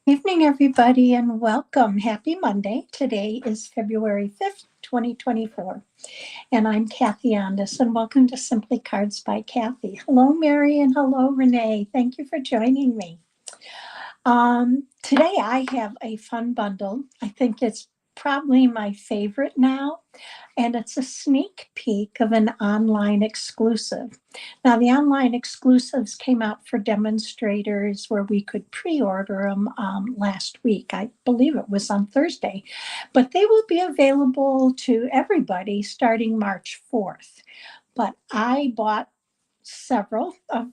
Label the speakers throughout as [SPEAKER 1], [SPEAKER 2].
[SPEAKER 1] Evening, everybody, and welcome. Happy Monday. Today is February 5th, 2024, and I'm Kathi Ondas, and welcome to Simply Cards by Kathi. Hello, Mary, and hello, Renee. Thank you for joining me. Today I have a fun bundle. I think it's probably my favorite now, and it's a sneak peek of an online exclusive. Now, the online exclusives came out for demonstrators where we could pre-order them last week. I believe it was on Thursday, but they will be available to everybody starting March 4th. But I bought several of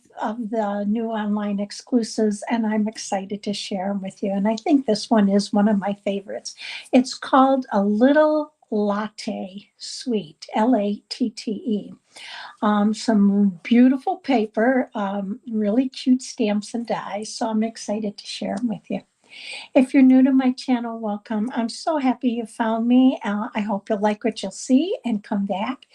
[SPEAKER 1] the new online exclusives, and I'm excited to share them with you. And I think this one is one of my favorites. It's called a Little Latte Suite, Latte. Some beautiful paper, really cute stamps and dies. So I'm excited to share them with you. If you're new to my channel, welcome. I'm so happy you found me. I hope you'll like what you'll see and come back.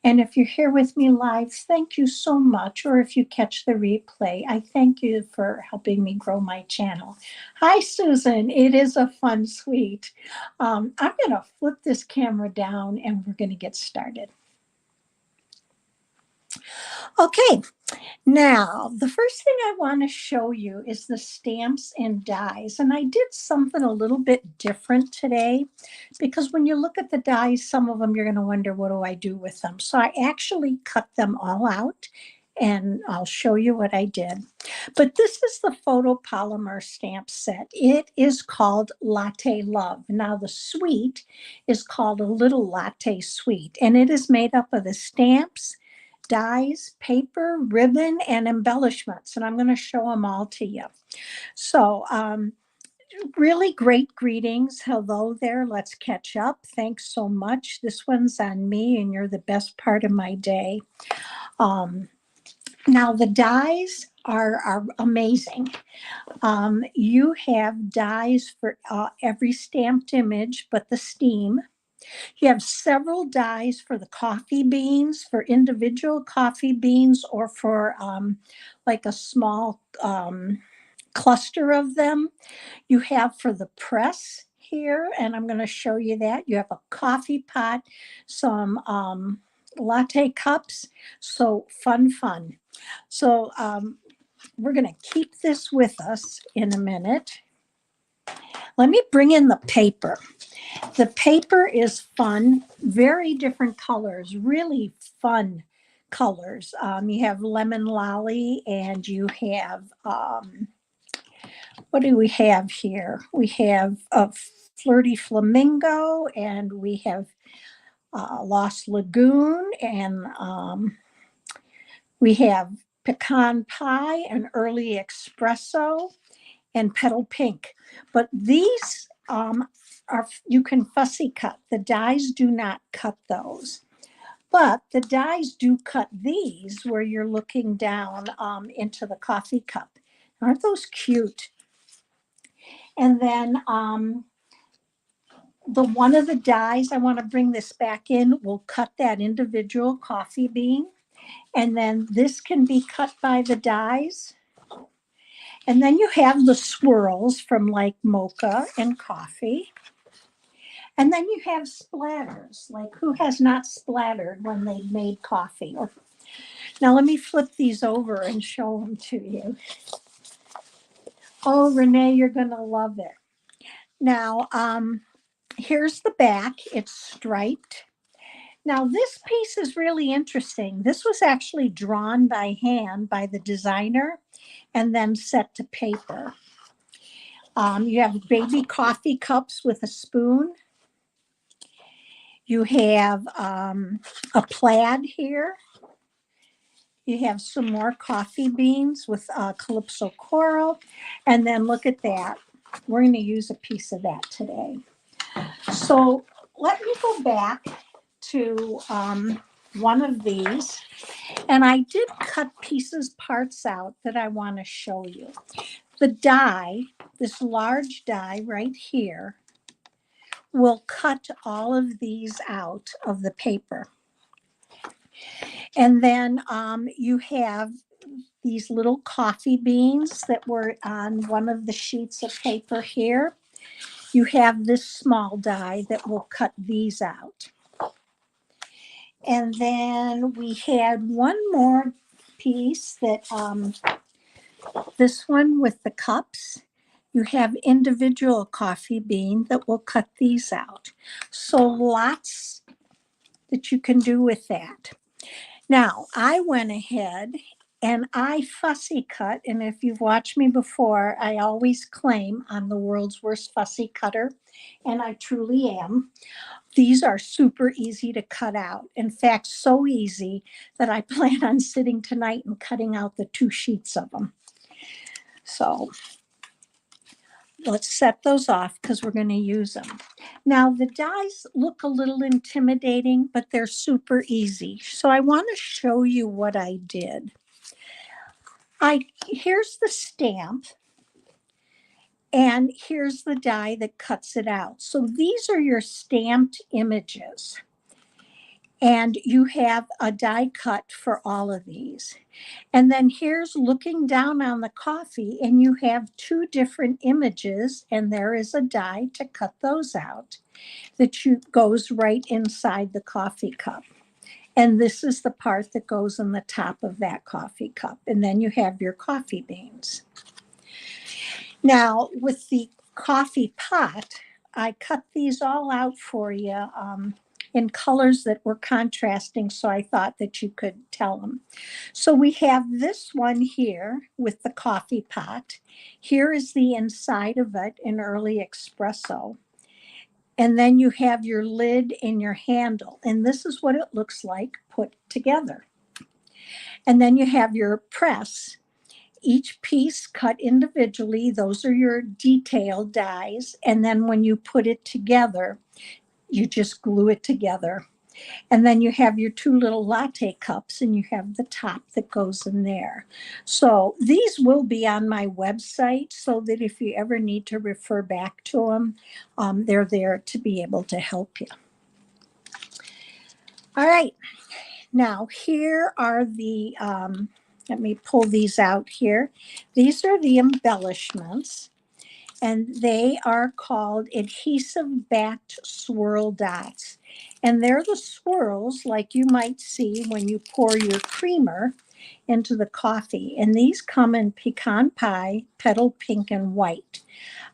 [SPEAKER 1] And if you're here with me live, thank you so much. Or if you catch the replay, I thank you for helping me grow my channel. Hi, Susan. It is a fun suite. I'm going to flip this camera down and we're going to get started. Okay, now the first thing I want to show you is the stamps and dies. And I did something a little bit different today because when you look at the dies, some of them you're going to wonder, what do I do with them? So I actually cut them all out and I'll show you what I did. But this is the photopolymer stamp set. It is called Latte Love. Now the suite is called a Little Latte Suite, and it is made up of the stamps, dies, paper, ribbon, and embellishments. And I'm going to show them all to you. So really great greetings. Hello there. Let's catch up. Thanks so much. This one's on me, and you're the best part of my day. Now the dies are amazing. You have dies for every stamped image but the steam. You have several dies for the coffee beans, for individual coffee beans, or for like a small cluster of them. You have for the press here, and I'm going to show you that. You have a coffee pot, some latte cups. So fun. So we're going to keep this with us in a minute. Let me bring in the paper. The paper is fun, very different colors, really fun colors. You have lemon lolly, and you have, what do we have here? We have a flirty flamingo, and we have Lost Lagoon, and we have pecan pie and early espresso and petal pink. But these you can fussy cut. The dies do not cut those. But the dies do cut these where you're looking down into the coffee cup. Aren't those cute? And then the one of the dies, I want to bring this back in, will cut that individual coffee bean. And then this can be cut by the dies. And then you have the swirls from like mocha and coffee. And then you have splatters, like who has not splattered when they made coffee? Now let me flip these over and show them to you. Oh, Renee, you're going to love it. Now, here's the back. It's striped. Now, this piece is really interesting. This was actually drawn by hand by the designer and then set to paper. You have baby coffee cups with a spoon. You have a plaid here. You have some more coffee beans with Calypso coral. And then look at that. We're going to use a piece of that today. So let me go back to one of these. And I did cut parts out that I want to show you. The die, this large die right here, will cut all of these out of the paper. And then you have these little coffee beans that were on one of the sheets of paper here. You have this small die that will cut these out. And then we had one more piece that, this one with the cups. You have individual coffee bean that will cut these out. So lots that you can do with that. Now, I went ahead and I fussy cut, and if you've watched me before, I always claim I'm the world's worst fussy cutter, and I truly am. These are super easy to cut out. In fact, so easy that I plan on sitting tonight and cutting out the 2 sheets of them. So let's set those off because we're going to use them. Now, the dies look a little intimidating, but they're super easy. So I want to show you what I did. Here's the stamp, and here's the die that cuts it out. So these are your stamped images. And you have a die cut for all of these. And then here's looking down on the coffee, and you have 2 different images, and there is a die to cut those out that goes right inside the coffee cup. And this is the part that goes in the top of that coffee cup. And then you have your coffee beans. Now, with the coffee pot, I cut these all out for you in colors that were contrasting, so I thought that you could tell them. So we have this one here with the coffee pot. Here is the inside of it in early espresso. And then you have your lid and your handle. And this is what it looks like put together. And then you have your press. Each piece cut individually. Those are your detailed dies. And then when you put it together, you just glue it together. And then you have your 2 little latte cups, and you have the top that goes in there. So these will be on my website so that if you ever need to refer back to them, they're there to be able to help you. All right. Now here are the, let me pull these out here. These are the embellishments. And they are called adhesive backed swirl dots. And they're the swirls like you might see when you pour your creamer into the coffee. And these come in pecan pie, petal pink, and white.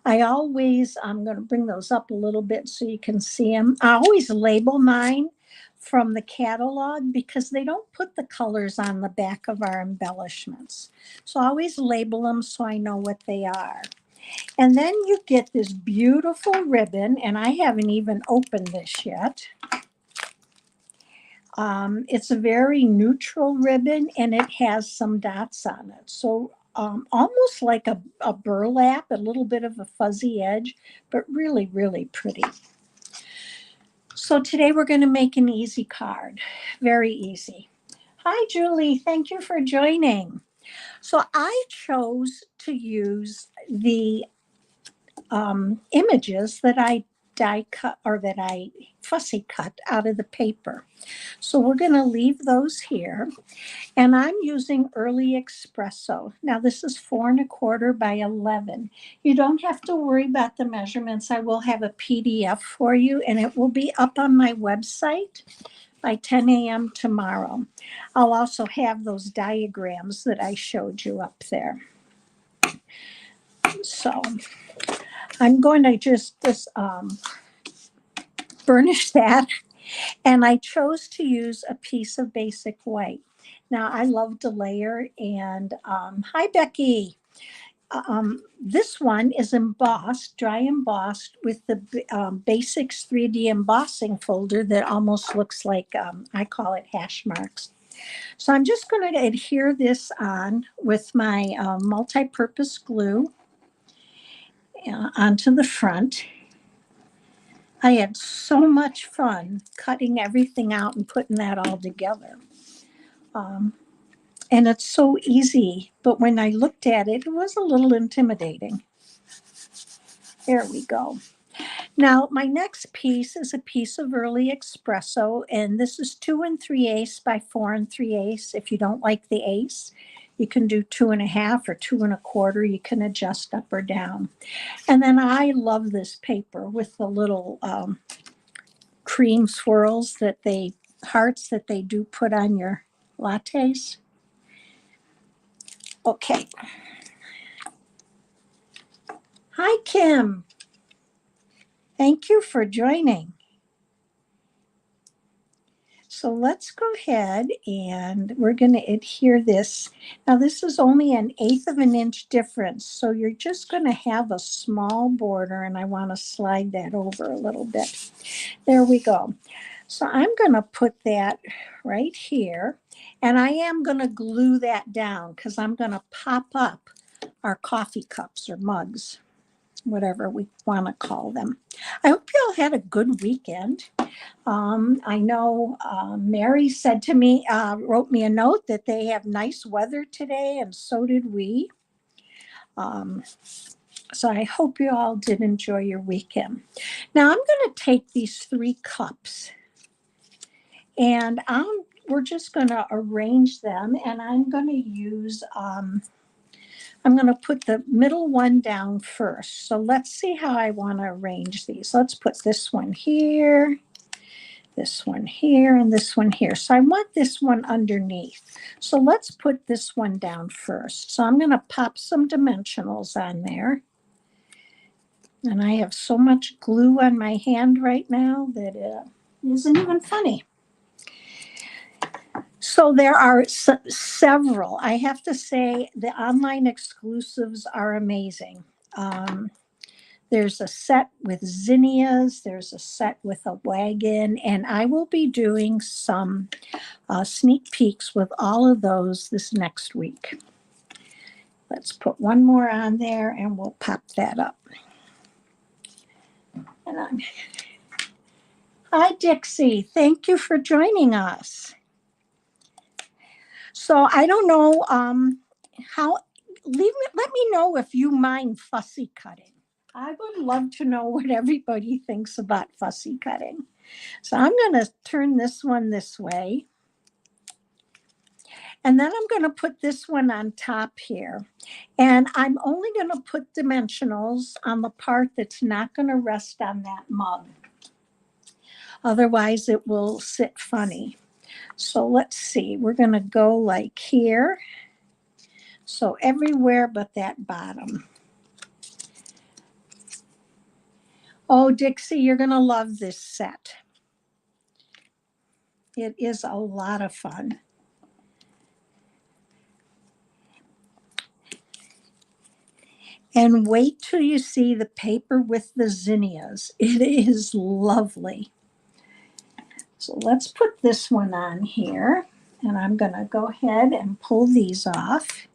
[SPEAKER 1] I'm going to bring those up a little bit so you can see them. I always label mine from the catalog because they don't put the colors on the back of our embellishments. So I always label them so I know what they are. And then you get this beautiful ribbon, and I haven't even opened this yet. It's a very neutral ribbon, and it has some dots on it. So almost like a burlap, a little bit of a fuzzy edge, but really, really pretty. So today we're going to make an easy card. Very easy. Hi, Julie. Thank you for joining. So I chose to use the images that I die cut or that I fussy cut out of the paper. So we're going to leave those here, and I'm using early espresso. Now this is 4 1/4 by 11. You don't have to worry about the measurements. I will have a PDF for you, and it will be up on my website by 10 a.m. tomorrow. I'll also have those diagrams that I showed you up there. So I'm going to just burnish that, and I chose to use a piece of basic white. Now I love to layer, and hi Becky. This one is embossed, dry embossed with the Basics 3D embossing folder that almost looks like, I call it hash marks. So I'm just going to adhere this on with my multi-purpose glue onto the front. I had so much fun cutting everything out and putting that all together. And it's so easy, but when I looked at it, it was a little intimidating. There we go. Now, my next piece is a piece of early espresso, and this is 2 3/8 by 4 3/8. If you don't like the ace, You can do 2.5 or 2.25. You can adjust up or down. And then I love this paper with the little cream swirls hearts that they do put on your lattes. Okay. Hi, Kim. Thank you for joining. So let's go ahead and we're going to adhere this. Now this is only 1/8 of an inch difference. So you're just going to have a small border, and I want to slide that over a little bit. There we go. So I'm going to put that right here, and I am going to glue that down because I'm going to pop up our coffee cups or mugs, whatever we want to call them. I hope you all had a good weekend. I know Mary said to me, wrote me a note that they have nice weather today, and so did we. So I hope you all did enjoy your weekend. Now I'm going to take these 3 cups, and we're just going to arrange them, and I'm going to use, I'm going to put the middle one down first. So let's see how I want to arrange these. Let's put this one here, this one here, and this one here. So I want this one underneath. So let's put this one down first. So I'm going to pop some dimensionals on there. And I have so much glue on my hand right now that it isn't even funny. So there are several. I have to say the online exclusives are amazing. There's a set with zinnias, there's a set with a wagon, and I will be doing some sneak peeks with all of those this next week. Let's put one more on there and we'll pop that up. And Hi, Dixie. Thank you for joining us. So I don't know let me know if you mind fussy cutting. I would love to know what everybody thinks about fussy cutting. So I'm going to turn this one this way. And then I'm going to put this one on top here. And I'm only going to put dimensionals on the part that's not going to rest on that mug. Otherwise, it will sit funny. So let's see. We're going to go like here. So everywhere but that bottom. Oh, Dixie, you're going to love this set. It is a lot of fun. And wait till you see the paper with the zinnias. It is lovely. So let's put this one on here. And I'm going to go ahead and pull these off.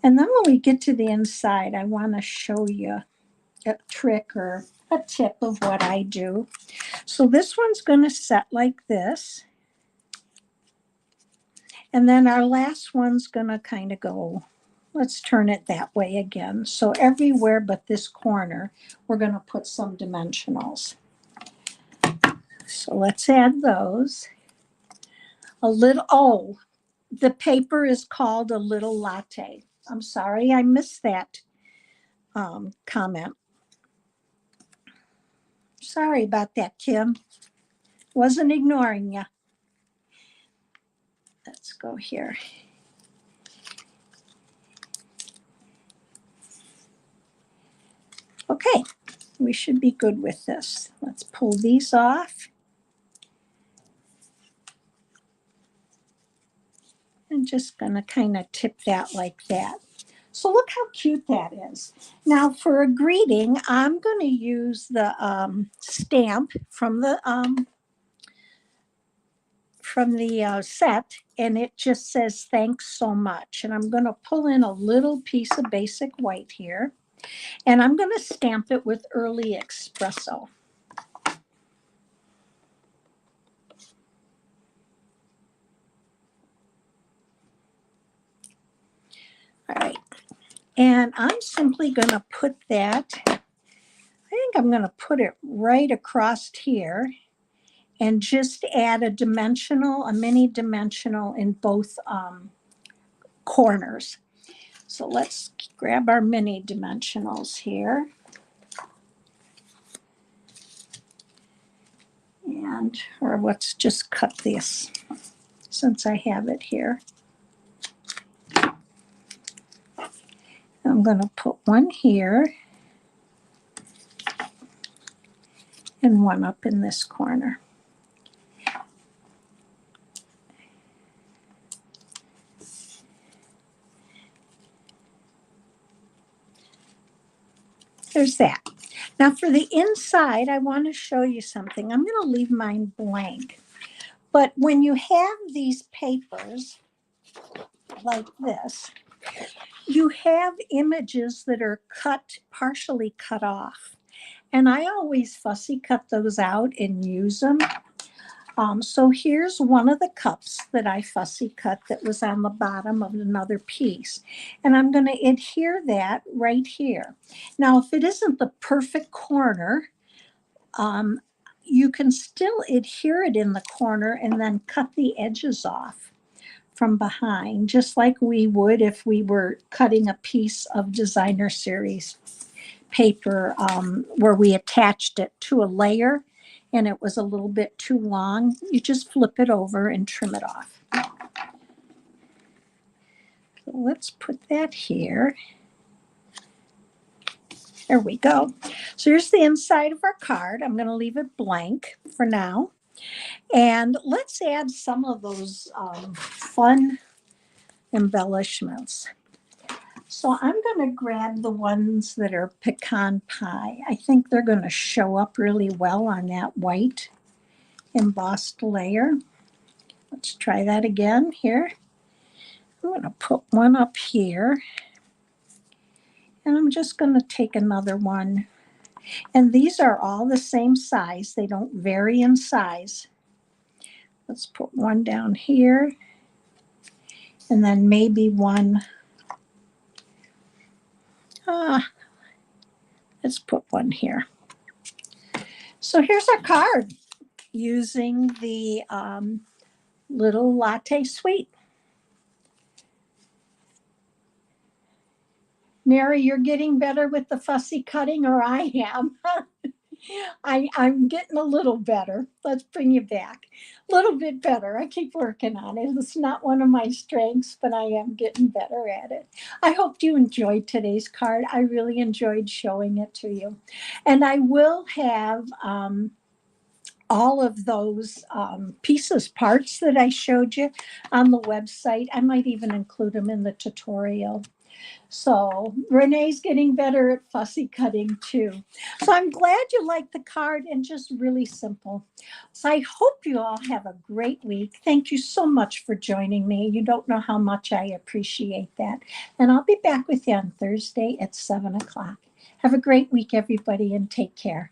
[SPEAKER 1] And then when we get to the inside, I want to show you a trick or a tip of what I do. So this one's going to set like this. And then our last one's going to kind of go, let's turn it that way again. So everywhere but this corner, we're going to put some dimensionals. So let's add those. The paper is called a Little Latte. I'm sorry, I missed that comment. Sorry about that, Kim. Wasn't ignoring you. Let's go here. Okay, we should be good with this. Let's pull these off. I'm just going to kind of tip that like that. So look how cute that is. Now for a greeting, I'm going to use the stamp from the set, and it just says thanks so much. And I'm going to pull in a little piece of basic white here, and I'm going to stamp it with Early Espresso. All right. And I'm simply going to put that, I think I'm going to put it right across here and just add a mini dimensional in both corners. So let's grab our mini dimensionals here. Or let's just cut this since I have it here. I'm going to put one here and one up in this corner. There's that. Now for the inside, I want to show you something. I'm going to leave mine blank. But when you have these papers like this, you have images that are partially cut off. And I always fussy cut those out and use them. So here's one of the cups that I fussy cut that was on the bottom of another piece. And I'm going to adhere that right here. Now, if it isn't the perfect corner, you can still adhere it in the corner and then cut the edges off from behind, just like we would if we were cutting a piece of designer series paper where we attached it to a layer and it was a little bit too long. You just flip it over and trim it off. So let's put that here. There we go. So here's the inside of our card. I'm going to leave it blank for now. And let's add some of those fun embellishments. So I'm going to grab the ones that are pecan pie. I think they're going to show up really well on that white embossed layer. Let's try that again here. I'm going to put one up here. And I'm just going to take another one. And these are all the same size. They don't vary in size. Let's put one down here. And then maybe one. Let's put one here. So here's our card using the Little Latte Suite. Mary, you're getting better with the fussy cutting, or I am. I'm getting a little better. Let's bring you back. A little bit better. I keep working on it. It's not one of my strengths, but I am getting better at it. I hope you enjoyed today's card. I really enjoyed showing it to you. And I will have all of those parts that I showed you on the website. I might even include them in the tutorial. So Renee's getting better at fussy cutting too. So I'm glad you liked the card and just really simple. So I hope you all have a great week. Thank you so much for joining me. You don't know how much I appreciate that. And I'll be back with you on Thursday at 7 o'clock. Have a great week, everybody, and take care.